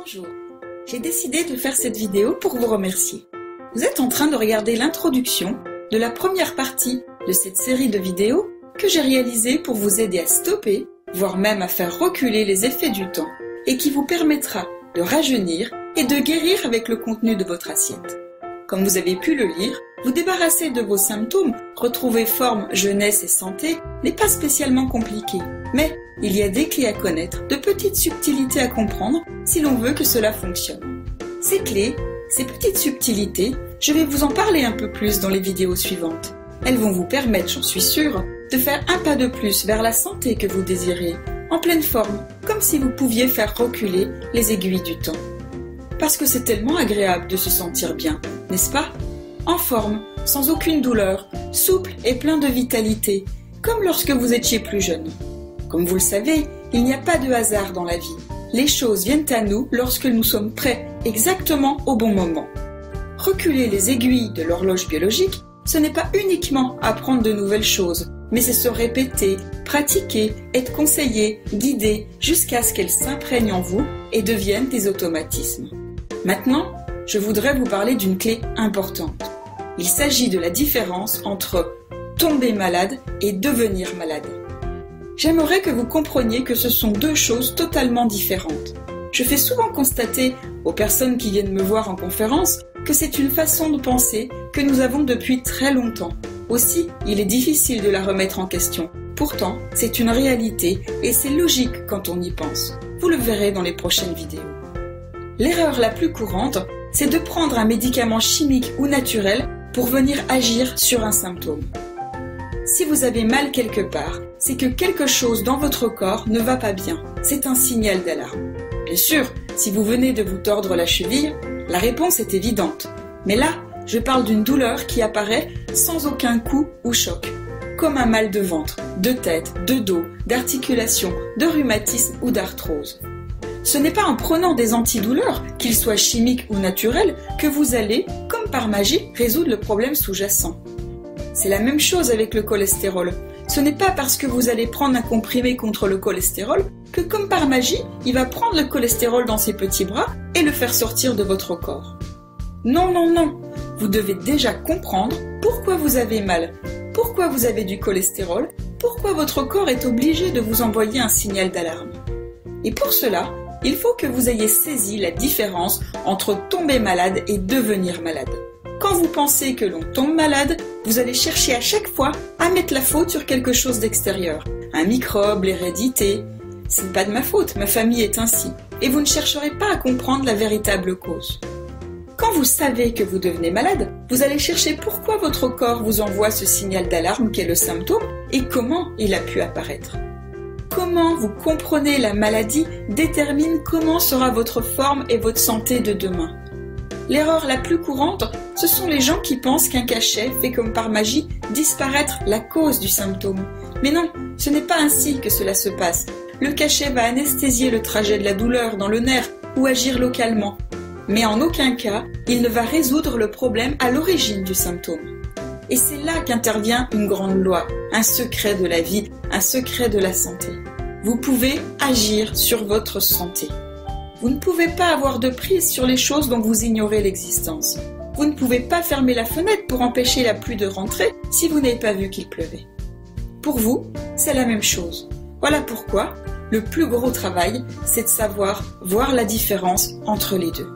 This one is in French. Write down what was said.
Bonjour, j'ai décidé de faire cette vidéo pour vous remercier. Vous êtes en train de regarder l'introduction de la première partie de cette série de vidéos que j'ai réalisée pour vous aider à stopper, voire même à faire reculer les effets du temps et qui vous permettra de rajeunir et de guérir avec le contenu de votre assiette. Comme vous avez pu le lire, vous débarrasser de vos symptômes, retrouver forme, jeunesse et santé n'est pas spécialement compliqué, mais il y a des clés à connaître, de petites subtilités à comprendre si l'on veut que cela fonctionne. Ces clés, ces petites subtilités, je vais vous en parler un peu plus dans les vidéos suivantes. Elles vont vous permettre, j'en suis sûre, de faire un pas de plus vers la santé que vous désirez, en pleine forme, comme si vous pouviez faire reculer les aiguilles du temps. Parce que c'est tellement agréable de se sentir bien, n'est-ce pas? En forme, sans aucune douleur, souple et plein de vitalité, comme lorsque vous étiez plus jeune. Comme vous le savez, il n'y a pas de hasard dans la vie. Les choses viennent à nous lorsque nous sommes prêts, exactement au bon moment. Reculer les aiguilles de l'horloge biologique, ce n'est pas uniquement apprendre de nouvelles choses, mais c'est se répéter, pratiquer, être conseillé, guidé, jusqu'à ce qu'elles s'imprègnent en vous et deviennent des automatismes. Maintenant, je voudrais vous parler d'une clé importante. Il s'agit de la différence entre tomber malade et devenir malade. J'aimerais que vous compreniez que ce sont deux choses totalement différentes. Je fais souvent constater aux personnes qui viennent me voir en conférence que c'est une façon de penser que nous avons depuis très longtemps. Aussi, il est difficile de la remettre en question. Pourtant, c'est une réalité et c'est logique quand on y pense. Vous le verrez dans les prochaines vidéos. L'erreur la plus courante, c'est de prendre un médicament chimique ou naturel pour venir agir sur un symptôme. Si vous avez mal quelque part, c'est que quelque chose dans votre corps ne va pas bien. C'est un signal d'alarme. Bien sûr, si vous venez de vous tordre la cheville, la réponse est évidente. Mais là, je parle d'une douleur qui apparaît sans aucun coup ou choc, comme un mal de ventre, de tête, de dos, d'articulation, de rhumatisme ou d'arthrose. Ce n'est pas en prenant des antidouleurs, qu'ils soient chimiques ou naturels, que vous allez, comme par magie, résoudre le problème sous-jacent. C'est la même chose avec le cholestérol. Ce n'est pas parce que vous allez prendre un comprimé contre le cholestérol que, comme par magie, il va prendre le cholestérol dans ses petits bras et le faire sortir de votre corps. Non, non, non. Vous devez déjà comprendre pourquoi vous avez mal, pourquoi vous avez du cholestérol, pourquoi votre corps est obligé de vous envoyer un signal d'alarme. Et pour cela, il faut que vous ayez saisi la différence entre tomber malade et devenir malade. Quand vous pensez que l'on tombe malade, vous allez chercher à chaque fois à mettre la faute sur quelque chose d'extérieur. Un microbe, l'hérédité. C'est pas de ma faute, ma famille est ainsi. Et vous ne chercherez pas à comprendre la véritable cause. Quand vous savez que vous devenez malade, vous allez chercher pourquoi votre corps vous envoie ce signal d'alarme qu'est le symptôme et comment il a pu apparaître. Comment vous comprenez la maladie détermine comment sera votre forme et votre santé de demain. L'erreur la plus courante, ce sont les gens qui pensent qu'un cachet fait comme par magie disparaître la cause du symptôme. Mais non, ce n'est pas ainsi que cela se passe. Le cachet va anesthésier le trajet de la douleur dans le nerf ou agir localement. Mais en aucun cas, il ne va résoudre le problème à l'origine du symptôme. Et c'est là qu'intervient une grande loi, un secret de la vie, un secret de la santé. Vous pouvez agir sur votre santé. Vous ne pouvez pas avoir de prise sur les choses dont vous ignorez l'existence. Vous ne pouvez pas fermer la fenêtre pour empêcher la pluie de rentrer si vous n'avez pas vu qu'il pleuvait. Pour vous, c'est la même chose. Voilà pourquoi le plus gros travail, c'est de savoir voir la différence entre les deux.